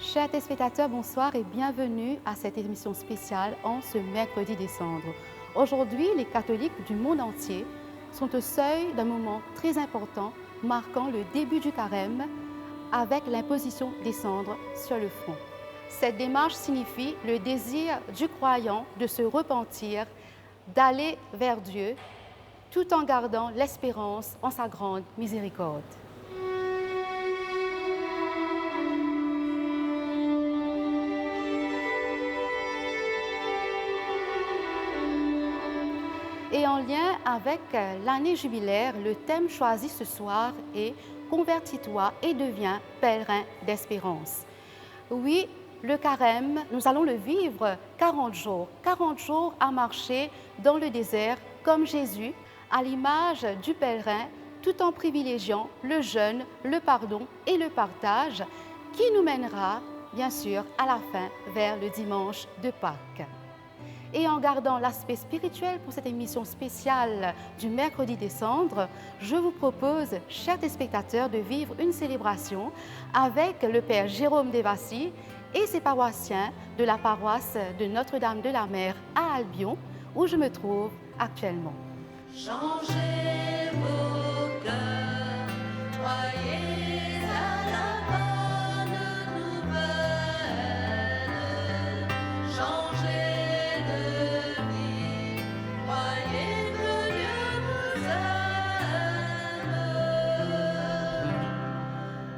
Chers téléspectateurs, bonsoir et bienvenue à cette émission spéciale en ce mercredi décembre. Aujourd'hui, les catholiques du monde entier sont au seuil d'un moment très important marquant le début du carême avec l'imposition des cendres sur le front. Cette démarche signifie le désir du croyant de se repentir, d'aller vers Dieu, tout en gardant l'espérance en sa grande miséricorde. Et en lien avec l'année jubilaire, le thème choisi ce soir est « Convertis-toi et deviens pèlerin d'espérance ». Oui, le carême, nous allons le vivre 40 jours à marcher dans le désert comme Jésus, à l'image du pèlerin, tout en privilégiant le jeûne, le pardon et le partage, qui nous mènera, bien sûr, à la fin vers le dimanche de Pâques. Et en gardant l'aspect spirituel pour cette émission spéciale du mercredi décembre, je vous propose, chers téléspectateurs, de vivre une célébration avec le Père Jérôme Devassi et ses paroissiens de la paroisse de Notre-Dame de la Mer à Albion, où je me trouve actuellement. Changez vos cœurs, croyez à la bonne nouvelle. Changez de vie, croyez que Dieu vous aime.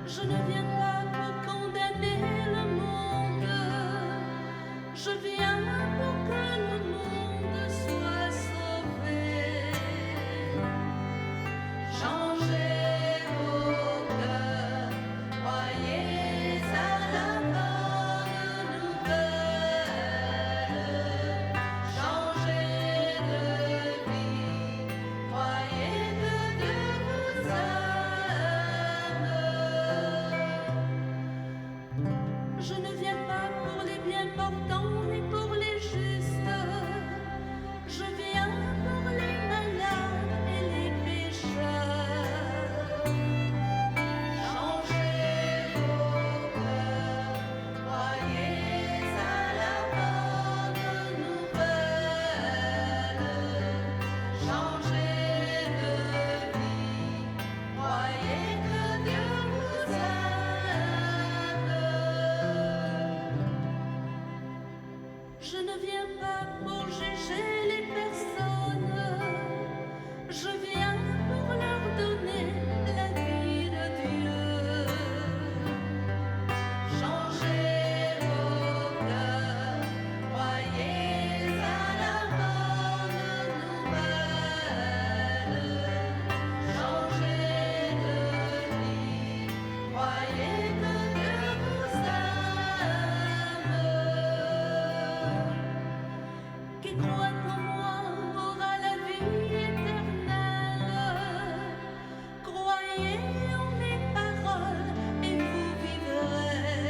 Je ne viens pas pour condamner le monde, je viens pour que le monde soit sauvé. Changez vos cœurs, croyez à la bonne nouvelle. Changez de vie, croyez que Dieu vous aime. Je ne viens pas pour les bien portants ni pour les justes. Je viens pour les malades et les pécheurs. Changez vos cœurs, croyez à la bonne nouvelle. Changez de vie, croyez que Dieu vous aime. Je ne viens pas pour juger les personnes, je viens pour leur donner la vie de Dieu. Changez vos cœurs, croyez à la bonne nouvelle. Changez de vie, croyez que Dieu vous aime. Qui croit en moi aura la vie éternelle. Croyez en mes paroles et vous vivrez.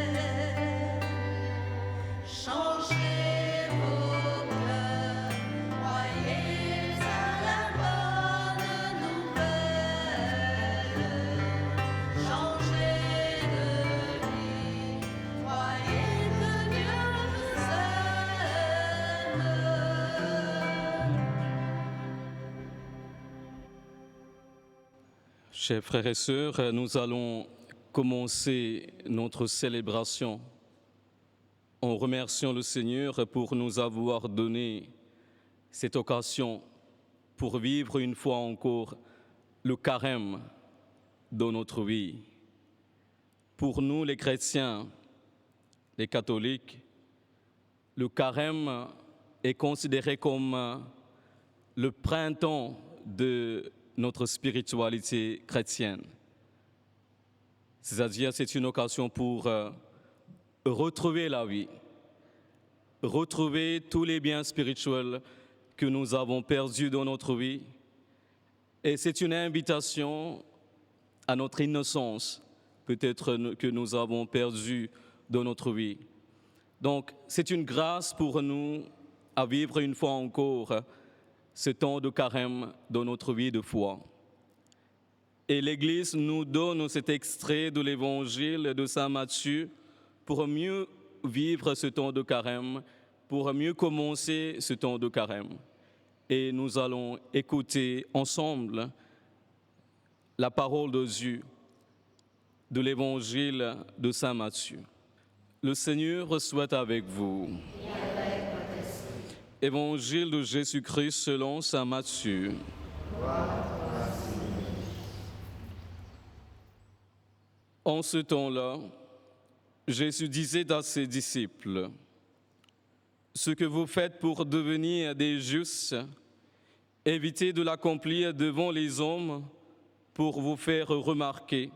Changez vos cœurs, croyez à la bonne nouvelle. Changez de vie, croyez que Dieu vous aime. Chers frères et sœurs, nous allons commencer notre célébration en remerciant le Seigneur pour nous avoir donné cette occasion pour vivre une fois encore le carême dans notre vie. Pour nous, les chrétiens, les catholiques, le carême est considéré comme le printemps de notre spiritualité chrétienne. C'est-à-dire, c'est une occasion pour retrouver la vie, retrouver tous les biens spirituels que nous avons perdus dans notre vie. Et c'est une invitation à notre innocence, peut-être que nous avons perdue dans notre vie. Donc, c'est une grâce pour nous à vivre une fois encore ce temps de carême dans notre vie de foi. Et l'Église nous donne cet extrait de l'Évangile de Saint Matthieu pour mieux vivre ce temps de carême, pour mieux commencer ce temps de carême. Et nous allons écouter ensemble la parole de Dieu de l'Évangile de Saint Matthieu. Le Seigneur soit avec vous. Évangile de Jésus-Christ selon Saint Matthieu. En ce temps-là, Jésus disait à ses disciples, « Ce que vous faites pour devenir des justes, évitez de l'accomplir devant les hommes pour vous faire remarquer.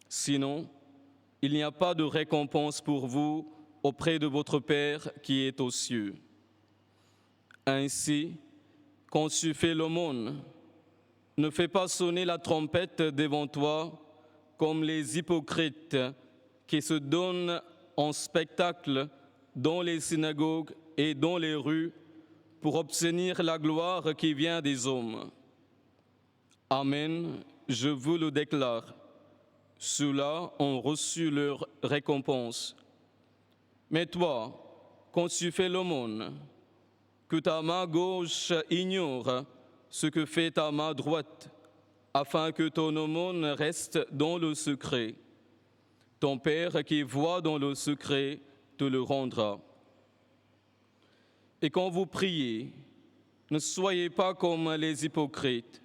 Sinon, il n'y a pas de récompense pour vous auprès de votre Père qui est aux cieux. Ainsi, quand tu fais l'aumône, ne fais pas sonner la trompette devant toi comme les hypocrites qui se donnent en spectacle dans les synagogues et dans les rues pour obtenir la gloire qui vient des hommes. Amen, je vous le déclare. Ceux-là ont reçu leur récompense. Mais toi, quand tu fais l'aumône, que ta main gauche ignore ce que fait ta main droite, afin que ton aumône reste dans le secret. Ton Père qui voit dans le secret te le rendra. Et quand vous priez, ne soyez pas comme les hypocrites.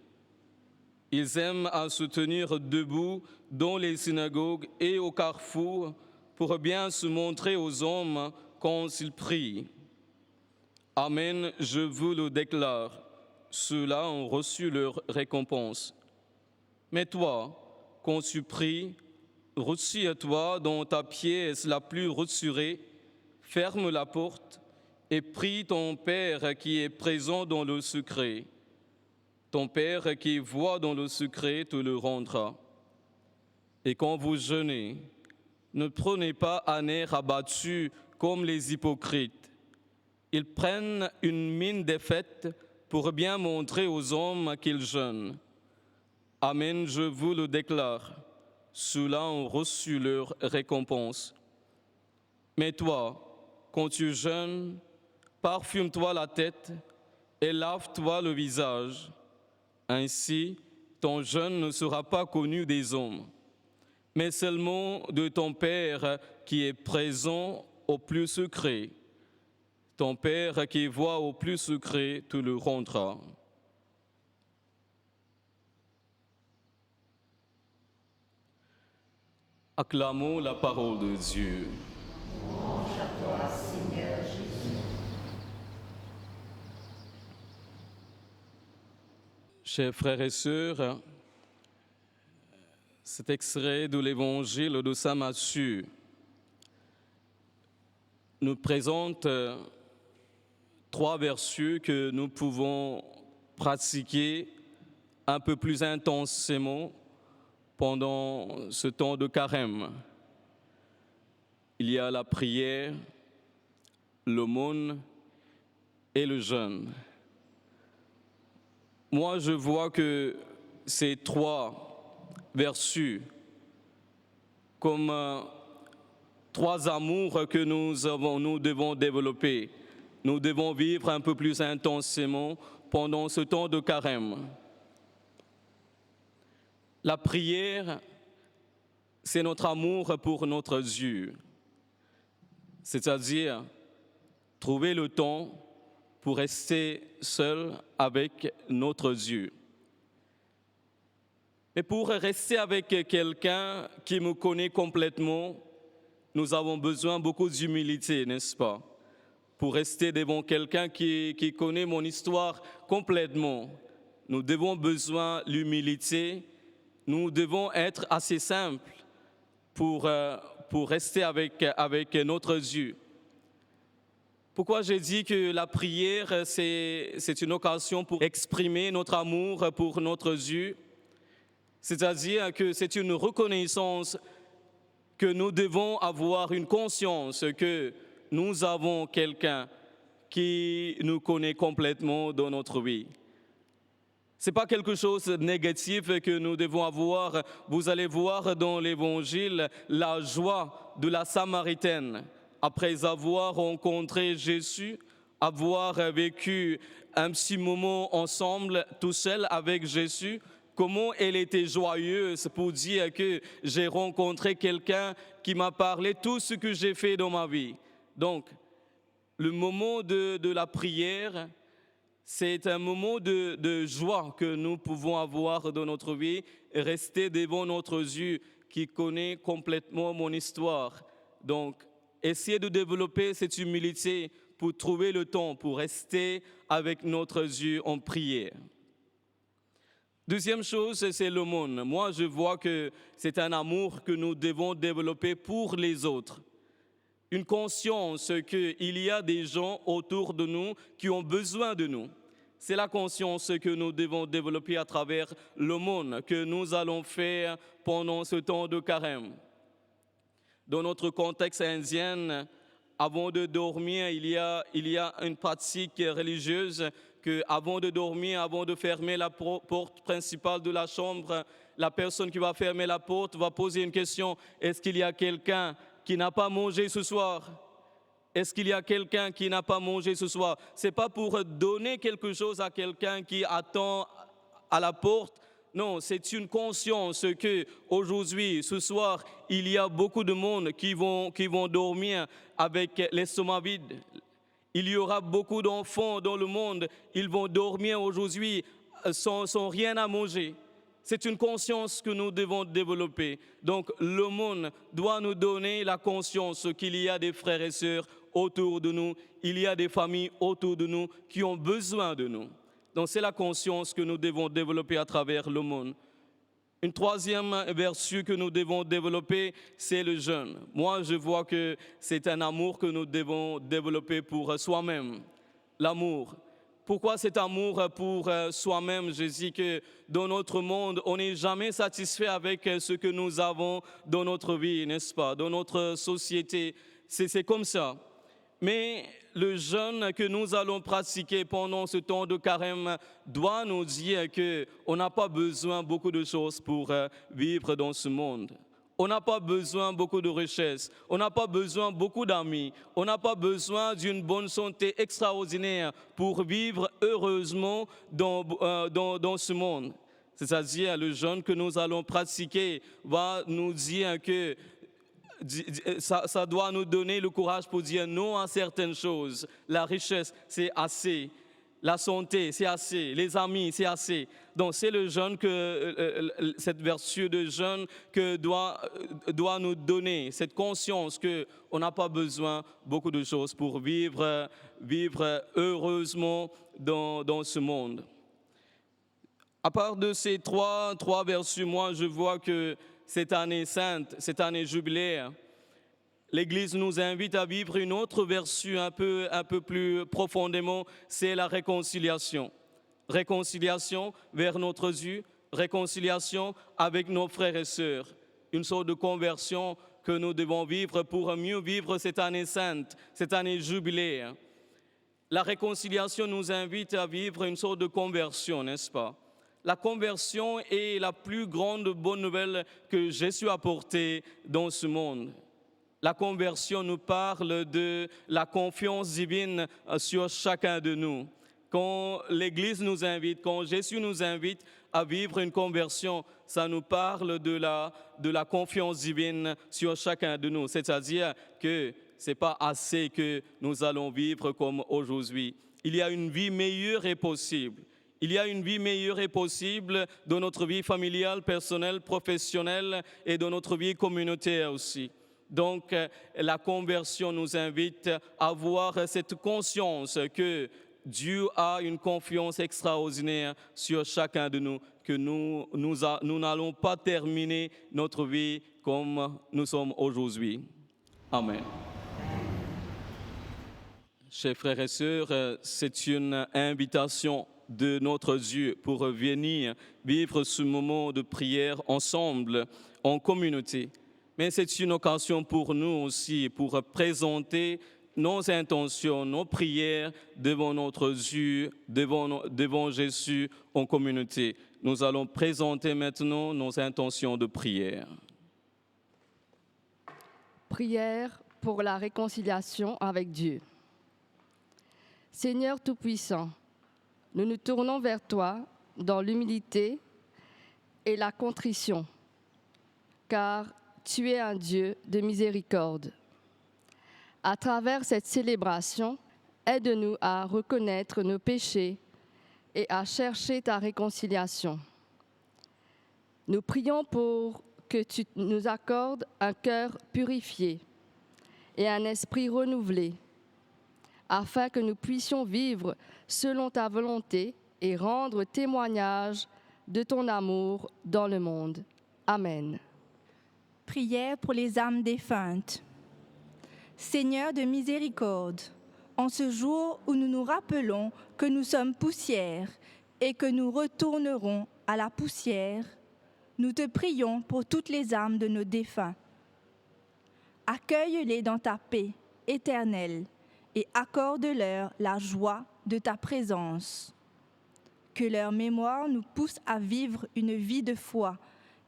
Ils aiment à se tenir debout dans les synagogues et au carrefour pour bien se montrer aux hommes quand ils prient. Amen, je vous le déclare, ceux-là ont reçu leur récompense. Mais toi, quand tu pries, retire-toi dans ta pièce la plus retirée, ferme la porte et prie ton Père qui est présent dans le secret. Ton Père qui voit dans le secret te le rendra. Et quand vous jeûnez, ne prenez pas un air abattu comme les hypocrites. Ils prennent une mine défaite pour bien montrer aux hommes qu'ils jeûnent. Amen, je vous le déclare, ceux-là ont reçu leur récompense. Mais toi, quand tu jeûnes, parfume-toi la tête et lave-toi le visage. Ainsi, ton jeûne ne sera pas connu des hommes, mais seulement de ton Père qui est présent au plus secret. Ton Père qui voit au plus secret te le rendra. Acclamons la parole de Dieu. Louange à toi, Seigneur Jésus. Chers frères et sœurs, cet extrait de l'Évangile de Saint Matthieu nous présente 3 vertus que nous pouvons pratiquer un peu plus intensément pendant ce temps de carême. Il y a la prière, l'aumône et le jeûne. Moi, je vois que ces 3 vertus, comme 3 amours que nous devons développer, nous devons vivre un peu plus intensément pendant ce temps de carême. La prière, c'est notre amour pour notre Dieu, c'est-à-dire trouver le temps pour rester seul avec notre Dieu. Mais pour rester avec quelqu'un qui me connaît complètement, nous avons besoin beaucoup d'humilité, n'est-ce pas? Pour rester devant quelqu'un qui connaît mon histoire complètement, nous devons besoin de l'humilité. Nous devons être assez simples pour rester avec notre Dieu. Pourquoi j'ai dit que la prière, c'est une occasion pour exprimer notre amour pour notre Dieu? C'est-à-dire que c'est une reconnaissance que nous devons avoir une conscience que nous avons quelqu'un qui nous connaît complètement dans notre vie. Ce n'est pas quelque chose de négatif que nous devons avoir. Vous allez voir dans l'Évangile la joie de la Samaritaine. Après avoir rencontré Jésus, avoir vécu un petit moment ensemble, tout seul avec Jésus, comment elle était joyeuse pour dire que j'ai rencontré quelqu'un qui m'a parlé tout ce que j'ai fait dans ma vie. Donc, le moment de la prière, c'est un moment de joie que nous pouvons avoir dans notre vie et rester devant notre Dieu qui connaît complètement mon histoire. Donc, essayez de développer cette humilité pour trouver le temps pour rester avec notre Dieu en prière. Deuxième chose, c'est l'aumône. Moi, je vois que c'est un amour que nous devons développer pour les autres. Une conscience qu'il y a des gens autour de nous qui ont besoin de nous. C'est la conscience que nous devons développer à travers l'aumône que nous allons faire pendant ce temps de carême. Dans notre contexte indien, avant de dormir, il y a une pratique religieuse que, avant de dormir, avant de fermer la porte principale de la chambre, la personne qui va fermer la porte va poser une question. Est-ce qu'il y a quelqu'un qui n'a pas mangé ce soir? Est-ce qu'il y a quelqu'un qui n'a pas mangé ce soir? Ce n'est pas pour donner quelque chose à quelqu'un qui attend à la porte. Non, c'est une conscience que aujourd'hui, ce soir, il y a beaucoup de monde qui vont dormir avec l'estomac vide. Il y aura beaucoup d'enfants dans le monde, ils vont dormir aujourd'hui sans rien à manger. C'est une conscience que nous devons développer. Donc, le monde doit nous donner la conscience qu'il y a des frères et sœurs autour de nous, il y a des familles autour de nous qui ont besoin de nous. Donc, c'est la conscience que nous devons développer à travers le monde. Une troisième vertu que nous devons développer, c'est le jeûne. Moi, je vois que c'est un amour que nous devons développer pour soi-même. L'amour. Pourquoi cet amour pour soi-même? Je dis que dans notre monde, on n'est jamais satisfait avec ce que nous avons dans notre vie, n'est-ce pas? Dans notre société, c'est comme ça. Mais le jeûne que nous allons pratiquer pendant ce temps de carême doit nous dire qu'on n'a pas besoin de beaucoup de choses pour vivre dans ce monde. On n'a pas besoin de beaucoup de richesses, on n'a pas besoin de beaucoup d'amis, on n'a pas besoin d'une bonne santé extraordinaire pour vivre heureusement dans ce monde. C'est-à-dire, le jeûne que nous allons pratiquer va nous dire que ça doit nous donner le courage pour dire non à certaines choses. La richesse, c'est assez. La santé, c'est assez. Les amis, c'est assez. Donc, c'est le jeûne cette vertu de jeûne que doit nous donner, cette conscience qu'on n'a pas besoin de beaucoup de choses pour vivre heureusement dans ce monde. À part de ces trois vertus, moi, je vois que cette année sainte, cette année jubilaire, l'Église nous invite à vivre une autre vertu un peu plus profondément, c'est la réconciliation. Réconciliation vers notre Dieu, réconciliation avec nos frères et sœurs. Une sorte de conversion que nous devons vivre pour mieux vivre cette année sainte, cette année jubilaire. La réconciliation nous invite à vivre une sorte de conversion, n'est-ce pas? La conversion est la plus grande bonne nouvelle que Jésus a apportée dans ce monde. La conversion nous parle de la confiance divine sur chacun de nous. Quand l'Église nous invite, quand Jésus nous invite à vivre une conversion, ça nous parle de la confiance divine sur chacun de nous. C'est-à-dire que ce n'est pas assez que nous allons vivre comme aujourd'hui. Il y a une vie meilleure et possible. Il y a une vie meilleure et possible dans notre vie familiale, personnelle, professionnelle et dans notre vie communautaire aussi. Donc, la conversion nous invite à avoir cette conscience que Dieu a une confiance extraordinaire sur chacun de nous, que nous n'allons pas terminer notre vie comme nous sommes aujourd'hui. Amen. Chers frères et sœurs, c'est une invitation de notre Dieu pour venir vivre ce moment de prière ensemble, en communauté. Mais c'est une occasion pour nous aussi, pour présenter nos intentions, nos prières devant notre Dieu, devant Jésus en communauté. Nous allons présenter maintenant nos intentions de prière. Prière pour la réconciliation avec Dieu. Seigneur Tout-Puissant, nous nous tournons vers toi dans l'humilité et la contrition, car tu es un Dieu de miséricorde. À travers cette célébration, aide-nous à reconnaître nos péchés et à chercher ta réconciliation. Nous prions pour que tu nous accordes un cœur purifié et un esprit renouvelé, afin que nous puissions vivre selon ta volonté et rendre témoignage de ton amour dans le monde. Amen. Prière pour les âmes défuntes. Seigneur de miséricorde, en ce jour où nous nous rappelons que nous sommes poussière et que nous retournerons à la poussière, nous te prions pour toutes les âmes de nos défunts. Accueille-les dans ta paix éternelle et accorde-leur la joie de ta présence. Que leur mémoire nous pousse à vivre une vie de foi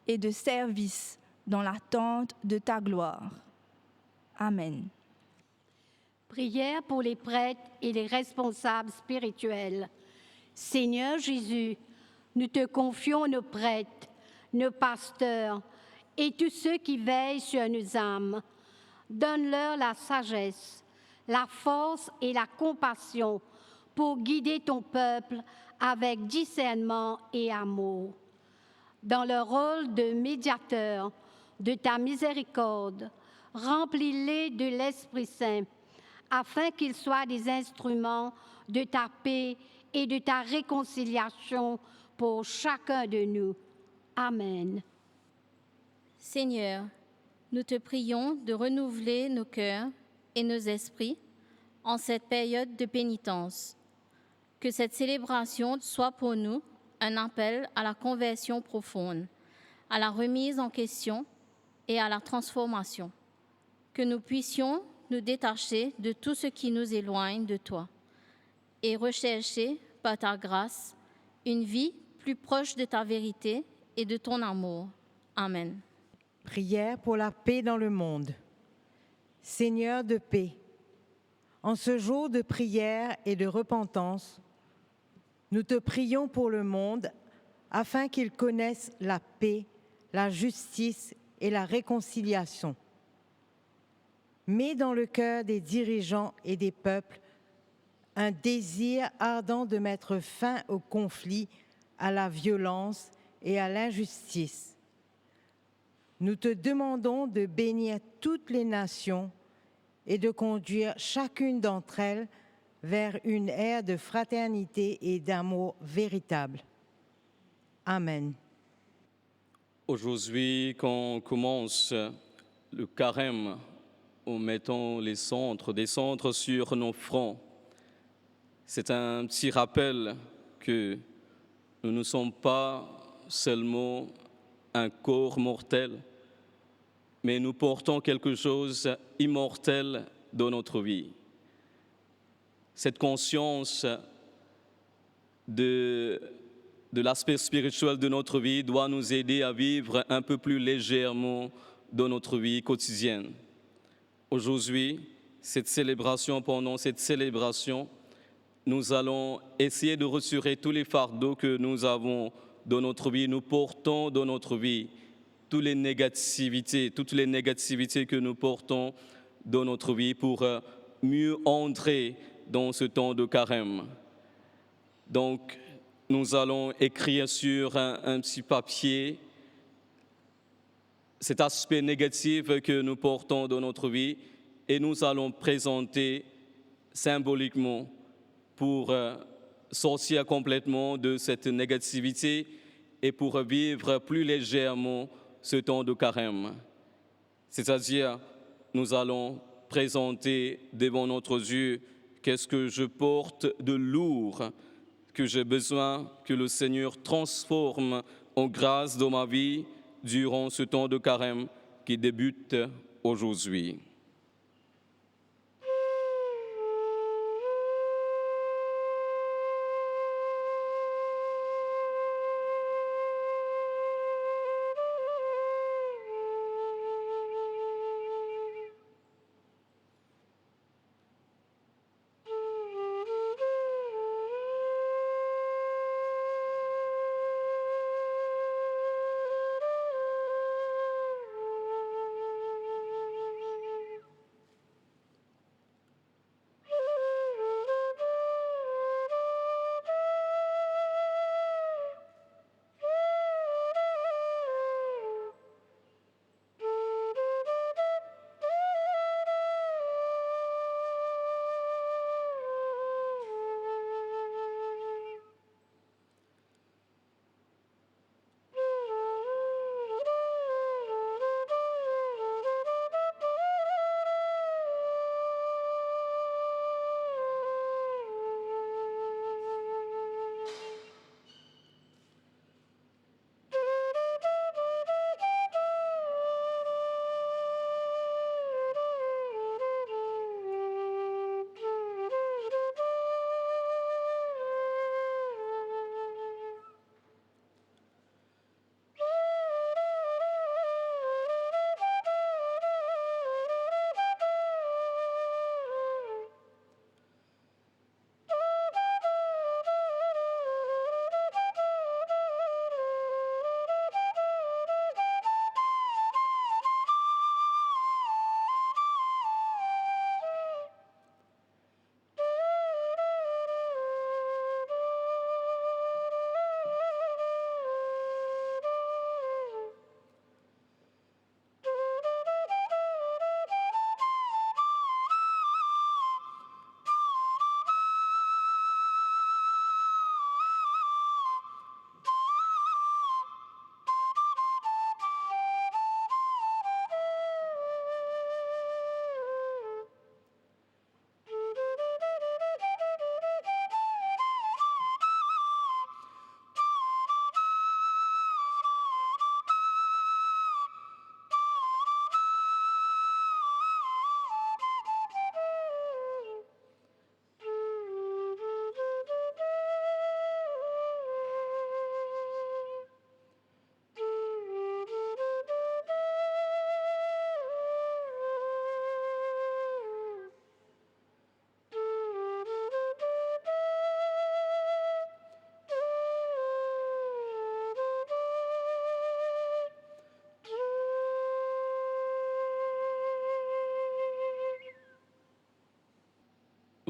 et de service dans l'attente de ta gloire. Amen. Prière pour les prêtres et les responsables spirituels. Seigneur Jésus, nous te confions nos prêtres, nos pasteurs et tous ceux qui veillent sur nos âmes. Donne-leur la sagesse, la force et la compassion pour guider ton peuple avec discernement et amour. Dans leur rôle de médiateur de ta miséricorde, remplis-les de l'Esprit Saint, afin qu'ils soient des instruments de ta paix et de ta réconciliation pour chacun de nous. Amen. Seigneur, nous te prions de renouveler nos cœurs et nos esprits en cette période de pénitence. Que cette célébration soit pour nous un appel à la conversion profonde, à la remise en question et à la transformation. Que nous puissions nous détacher de tout ce qui nous éloigne de toi et rechercher, par ta grâce, une vie plus proche de ta vérité et de ton amour. Amen. Prière pour la paix dans le monde. Seigneur de paix, en ce jour de prière et de repentance, nous te prions pour le monde afin qu'il connaisse la paix, la justice et la réconciliation. Mets dans le cœur des dirigeants et des peuples un désir ardent de mettre fin au conflit, à la violence et à l'injustice. Nous te demandons de bénir toutes les nations et de conduire chacune d'entre elles vers une ère de fraternité et d'amour véritable. Amen. Aujourd'hui, quand on commence le carême, en mettant des centres sur nos fronts, c'est un petit rappel que nous ne sommes pas seulement un corps mortel, mais nous portons quelque chose d'immortel dans notre vie. Cette conscience de l'aspect spirituel de notre vie doit nous aider à vivre un peu plus légèrement dans notre vie quotidienne. Aujourd'hui, pendant cette célébration, nous allons essayer de retirer tous les fardeaux que nous avons dans notre vie, nous portons dans notre vie, toutes les négativités que nous portons dans notre vie pour mieux entrer dans ce temps de carême. Donc, nous allons écrire sur un petit papier cet aspect négatif que nous portons dans notre vie et nous allons présenter symboliquement pour sortir complètement de cette négativité et pour vivre plus légèrement ce temps de carême. C'est-à-dire, nous allons présenter devant notre Dieu qu'est-ce que je porte de lourd, que j'ai besoin que le Seigneur transforme en grâce dans ma vie durant ce temps de carême qui débute aujourd'hui.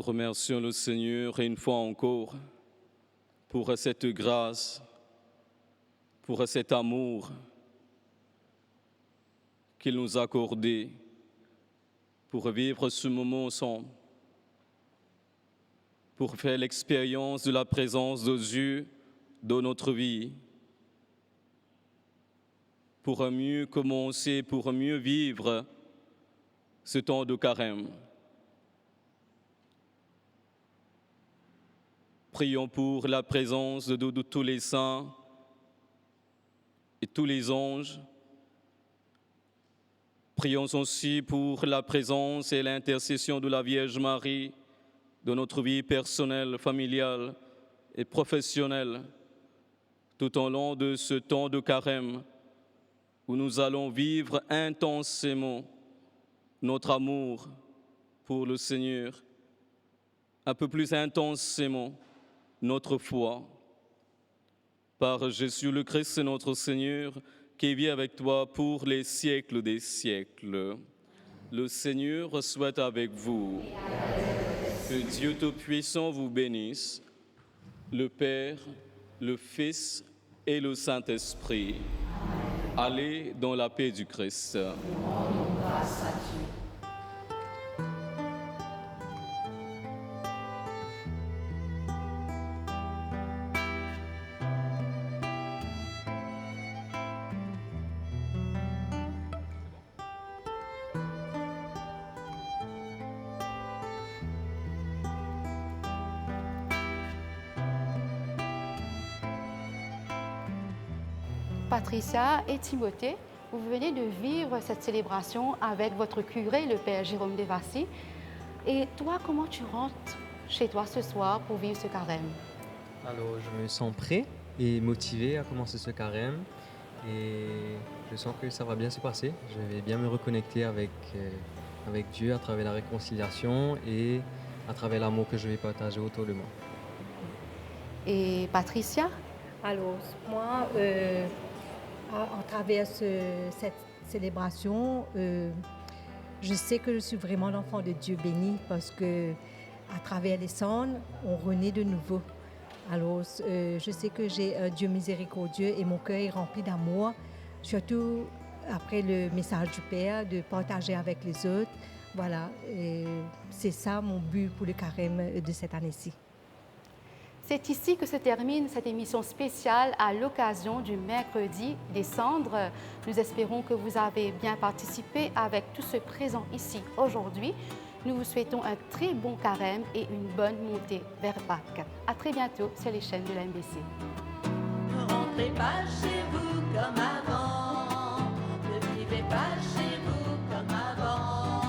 Remercions le Seigneur une fois encore pour cette grâce, pour cet amour qu'il nous a accordé pour vivre ce moment ensemble, pour faire l'expérience de la présence de Dieu dans notre vie, pour mieux commencer, pour mieux vivre ce temps de carême. Prions pour la présence de tous les saints et tous les anges. Prions aussi pour la présence et l'intercession de la Vierge Marie dans notre vie personnelle, familiale et professionnelle, tout au long de ce temps de carême où nous allons vivre intensément notre amour pour le Seigneur, un peu plus intensément notre foi. Par Jésus le Christ, notre Seigneur, qui vit avec toi pour les siècles des siècles. Le Seigneur soit avec vous. Que Dieu Tout-Puissant vous bénisse, le Père, le Fils et le Saint-Esprit. Allez dans la paix du Christ. Grâce à Dieu. Patricia et Timothée, vous venez de vivre cette célébration avec votre curé, le Père Jérôme Devassi. Et toi, comment tu rentres chez toi ce soir pour vivre ce carême? Alors, je me sens prêt et motivé à commencer ce carême. Et je sens que ça va bien se passer. Je vais bien me reconnecter avec Dieu à travers la réconciliation et à travers l'amour que je vais partager autour de moi. Et Patricia? Alors, moi, à travers cette célébration, je sais que je suis vraiment l'enfant de Dieu béni parce que à travers les cendres, on renaît de nouveau. Alors, je sais que j'ai un Dieu miséricordieux et mon cœur est rempli d'amour, surtout après le message du Père, de partager avec les autres. Voilà, c'est ça mon but pour le carême de cette année-ci. C'est ici que se termine cette émission spéciale à l'occasion du mercredi des cendres. Nous espérons que vous avez bien participé avec tous ceux présents ici aujourd'hui. Nous vous souhaitons un très bon carême et une bonne montée vers Pâques. À très bientôt sur les chaînes de la MBC. Ne rentrez pas chez vous comme avant, ne vivez pas chez vous comme avant.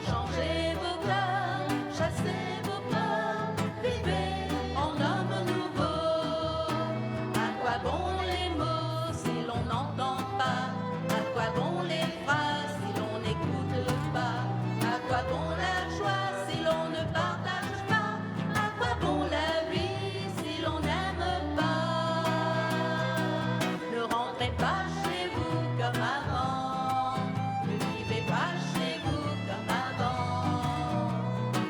Changez vos cœurs, chassez vos peurs, vivez en homme nouveau. À quoi bon les mots si l'on n'entend pas? À quoi bon les phrases si l'on n'écoute pas? À quoi bon la joie si l'on ne partage pas? À quoi bon la vie si l'on n'aime pas? Ne rentrez pas chez vous comme avant, ne vivez pas chez vous comme avant.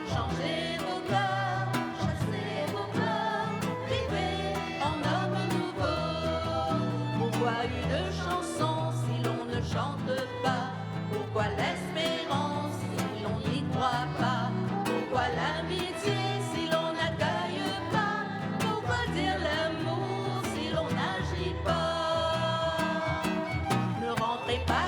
Changez vos cœurs, chassez vos peurs, vivez en homme nouveau. Pourquoi une chanson si l'on ne chante pas? Pourquoi l'espérance si l'on n'y croit pas? Pourquoi l'amitié si l'on n'accueille pas? Pourquoi dire l'amour si l'on n'agit pas? Ne rentrez pas